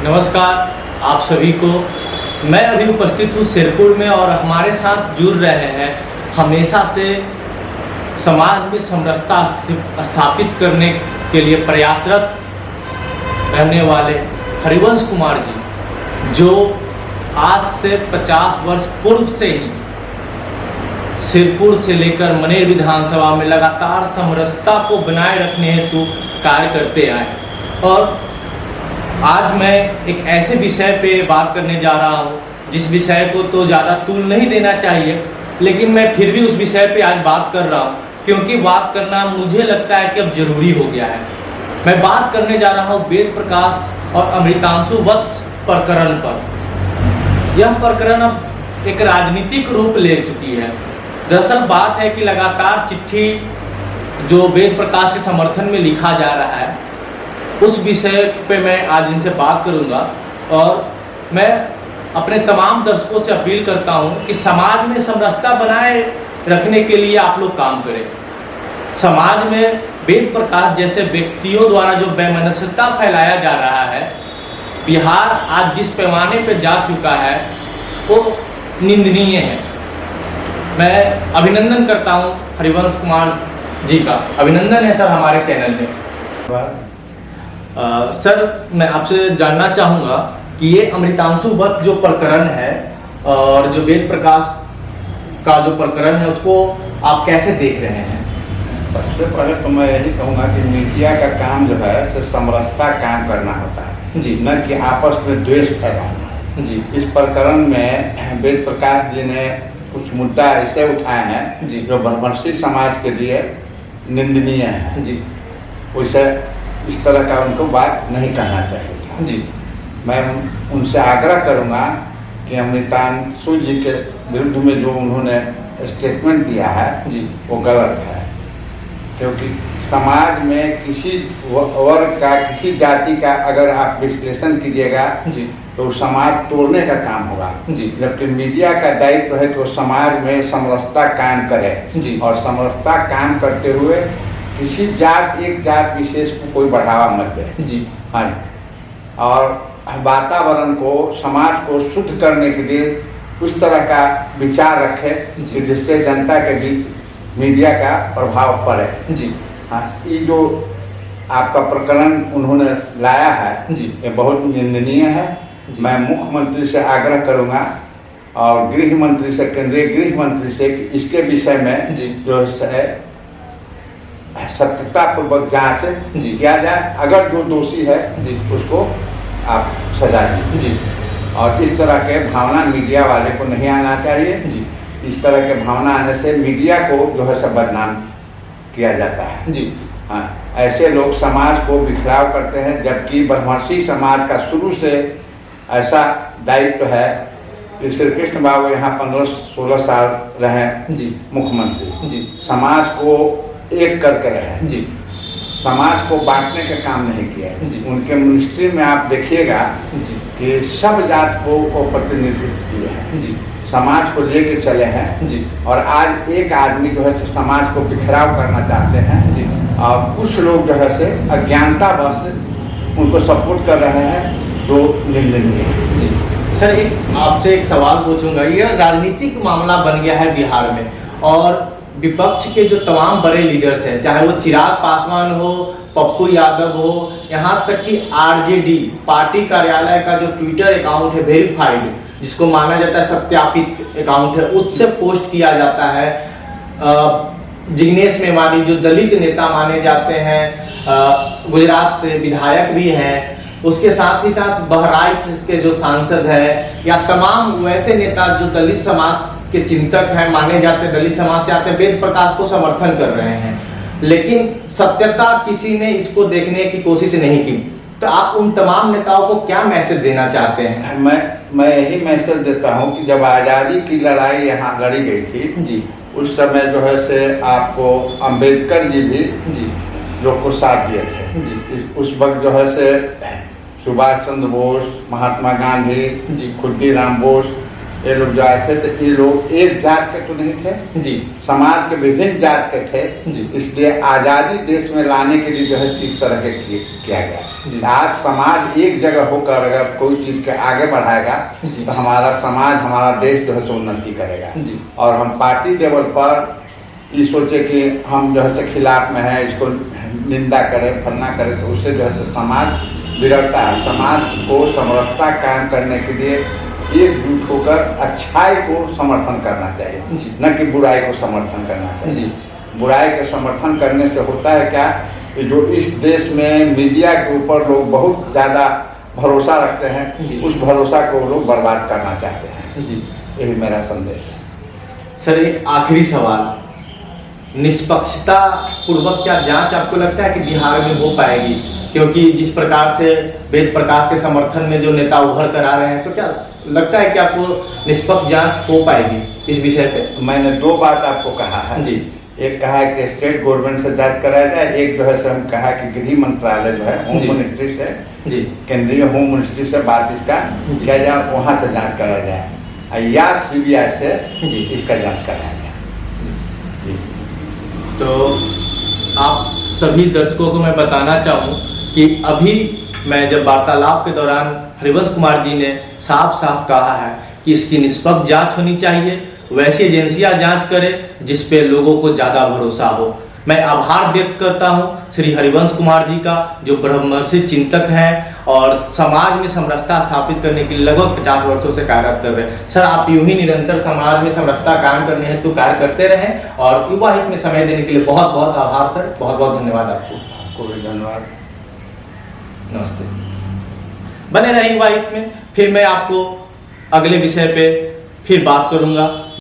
नमस्कार आप सभी को। मैं अभी उपस्थित हूँ सिरपुर में और हमारे साथ जुड़ रहे हैं हमेशा से समाज में समरसता स्थापित करने के लिए प्रयासरत रहने वाले हरिवंश कुमार जी, जो आज से 50 वर्ष पूर्व से ही सिरपुर से लेकर मनेर विधानसभा में लगातार समरसता को बनाए रखने हेतु कार्य करते आए। और आज मैं एक ऐसे विषय पे बात करने जा रहा हूँ जिस विषय को तो ज़्यादा तूल नहीं देना चाहिए, लेकिन मैं फिर भी उस विषय पे आज बात कर रहा हूँ क्योंकि बात करना मुझे लगता है कि अब जरूरी हो गया है। मैं बात करने जा रहा हूँ वेद प्रकाश और अमृतांशु वत्स प्रकरण पर। यह प्रकरण अब एक राजनीतिक रूप ले चुकी है। दरअसल बात है कि लगातार चिट्ठी जो वेद प्रकाश के समर्थन में लिखा जा रहा है, उस विषय पे मैं आज इनसे बात करूंगा। और मैं अपने तमाम दर्शकों से अपील करता हूं कि समाज में समरसता बनाए रखने के लिए आप लोग काम करें। समाज में वेद प्रकाश जैसे व्यक्तियों द्वारा जो वैमनस्यता फैलाया जा रहा है, बिहार आज जिस पैमाने पे जा चुका है वो निंदनीय है। मैं अभिनंदन करता हूं हरिवंश कुमार जी का। अभिनंदन है सर हमारे चैनल में। सर मैं आपसे जानना चाहूँगा कि ये अमृतांशु वत्स जो प्रकरण है और जो वेद प्रकाश का जो प्रकरण है, उसको आप कैसे देख रहे हैं? सबसे पहले तो मैं यही कहूँगा कि मीडिया का काम जो है तो समरसता काम करना होता है जी, न कि आपस में द्वेष फैलाना जी। इस प्रकरण में वेद प्रकाश जी ने कुछ मुद्दा ऐसे उठाए हैं जी, जो बनवंशी समाज के लिए निंदनीय है जी, उसे इस तरह का उनको बात नहीं कहना चाहिए जी। मैं उनसे आग्रह करूंगा कि अमृतांशु जी के विरुद्ध में जो उन्होंने स्टेटमेंट दिया है जी, वो गलत है। क्योंकि समाज में किसी वर्ग का, किसी जाति का अगर आप विश्लेषण कीजिएगा जी, तो समाज तोड़ने का काम होगा। जी, जबकि मीडिया का दायित्व है कि वो समाज में समरसता कायम करे जी, और समरसता कायम करते हुए किसी जात, एक जात विशेष को कोई बढ़ावा मत दे। जी, हाँ, और वातावरण को, समाज को शुद्ध करने के लिए उस तरह का विचार रखे कि जिससे जनता के बीच मीडिया का प्रभाव पड़े। जी, हाँ, ये जो आपका प्रकरण उन्होंने लाया है जी, ये बहुत निंदनीय है। मैं मुख्यमंत्री से आग्रह करूंगा और गृह मंत्री से, केंद्रीय गृह मंत्री से कि इसके विषय में जी, जो है सत्यतापूर्वक जांच जी, किया जाए। अगर जो दोषी है जी, उसको आप सजा दीजिए। जी, और इस तरह के भावना मीडिया वाले को नहीं आना चाहिए। जी, इस तरह के भावना आने से मीडिया को जो है सब बदनाम किया जाता है। जी, हाँ, ऐसे लोग समाज को बिखराव करते हैं, जबकि ब्रह्मर्षि समाज का शुरू से ऐसा दायित्व है कि श्री कृष्ण बाबू यहाँ 15-16 साल रहे जी, मुख्यमंत्री, जी, समाज को एक करके रहे, जी, समाज को बांटने का काम नहीं किया। जी। उनके मिनिस्ट्री में आप देखिएगा जी, कि सब जात को प्रतिनिधित्व दिए हैं, जी, समाज को लेके चले हैं। जी, और आज एक आदमी जो है से समाज को बिखराव करना चाहते हैं जी, और कुछ लोग जो है से अज्ञानता बस उनको सपोर्ट कर रहे हैं, जो निंदनीय है। जी। सर एक आपसे एक सवाल पूछूंगा। यह राजनीतिक मामला बन गया है बिहार में और विपक्ष के जो तमाम बड़े लीडर्स हैं, चाहे वो चिराग पासवान हो, पप्पू यादव हो, यहाँ तक कि आरजेडी पार्टी कार्यालय का जो ट्विटर अकाउंट है वेरीफाइड, जिसको माना जाता है सत्यापित अकाउंट है, उससे पोस्ट किया जाता है जिग्नेश मेवानी जो दलित नेता माने जाते हैं, गुजरात से विधायक भी हैं, उसके साथ ही साथ बहराइच के जो सांसद है, या तमाम वैसे नेता जो दलित समाज के चिंतक हैं, माने जाते दलित समाज से आते, वेद प्रकाश को समर्थन कर रहे हैं, लेकिन सत्यता किसी ने इसको देखने की कोशिश नहीं की। तो आप उन तमाम नेताओं को क्या मैसेज देना चाहते हैं? मैं यही मैसेज देता हूं कि जब आज़ादी की लड़ाई यहाँ लड़ी गई थी जी, उस समय जो है से आपको अंबेडकर जी भी जी, लोग को साथ दिए थे जी, उस वक्त जो है से सुभाष चंद्र बोस, महात्मा गांधी, जी, खुद्दीराम बोस, ये लोग जो आए थे तो ये लोग एक जात के तो नहीं थे, जी समाज के विभिन्न जात के थे। जी। इसलिए आज़ादी देश में लाने के लिए जो है इस तरह के किया जी। गया। आज समाज एक जगह होकर अगर कोई चीज़ के आगे बढ़ाएगा जी। तो हमारा समाज, हमारा देश जो है सो उन्नति करेगा। जी। और हम पार्टी लेवल पर ये सोचे कि हम जो है से खिलाफ में है, इसको निंदा करें, फलना करें, तो उससे जो है तो समाज बिगड़ता है। समाज को समरसता कायम करने के लिए एकजुट होकर अच्छाई को समर्थन करना चाहिए, न कि बुराई को समर्थन करना चाहिए। बुराई के समर्थन करने से होता है क्या कि जो इस देश में मीडिया के ऊपर लोग बहुत ज़्यादा भरोसा रखते हैं, उस भरोसा को लोग बर्बाद करना चाहते हैं। जी, यही मेरा संदेश है। सर एक आखिरी सवाल, निष्पक्षता पूर्वक क्या जांच आपको लगता है कि बिहार में हो पाएगी? क्योंकि जिस प्रकार से वेद प्रकाश के समर्थन में जो नेता उभर कर आ रहे हैं, तो क्या लगता है कि आपको निष्पक्ष जांच हो पाएगी इस विषय पे? मैंने दो बात आपको कहा है जी। एक कहा है कि स्टेट गवर्नमेंट से जांच कराया जाए, एक जो है से हम कहा कि गृह मंत्रालय जो है होम मिनिस्ट्री से, जी, केंद्रीय होम मिनिस्ट्री से बात इसका किया जाए, वहाँ से जांच कराया जाए या CBI से जी इसका जांच कराया जाए। जी। तो आप सभी दर्शकों को मैं बताना चाहूँ कि अभी मैं जब वार्तालाप के दौरान हरिवंश कुमार जी ने साफ साफ कहा है कि इसकी निष्पक्ष जांच होनी चाहिए, वैसी एजेंसियां जांच करें जिस पे लोगों को ज़्यादा भरोसा हो। मैं आभार व्यक्त करता हूं श्री हरिवंश कुमार जी का, जो ब्रह्मर्षि चिंतक हैं और समाज में समरसता स्थापित करने के लिए लगभग 50 वर्षों से कार्यरत कर रहे हैं। सर आप यूं ही निरंतर समाज में समरसता कायम करने हेतु कार्य करते रहें और युवा हित में समय देने के लिए बहुत बहुत आभार सर, बहुत बहुत धन्यवाद आपको। कोई धन्यवाद। नमस्ते। बने रहिए युवा हित में, फिर मैं आपको अगले विषय पे फिर बात करूंगा।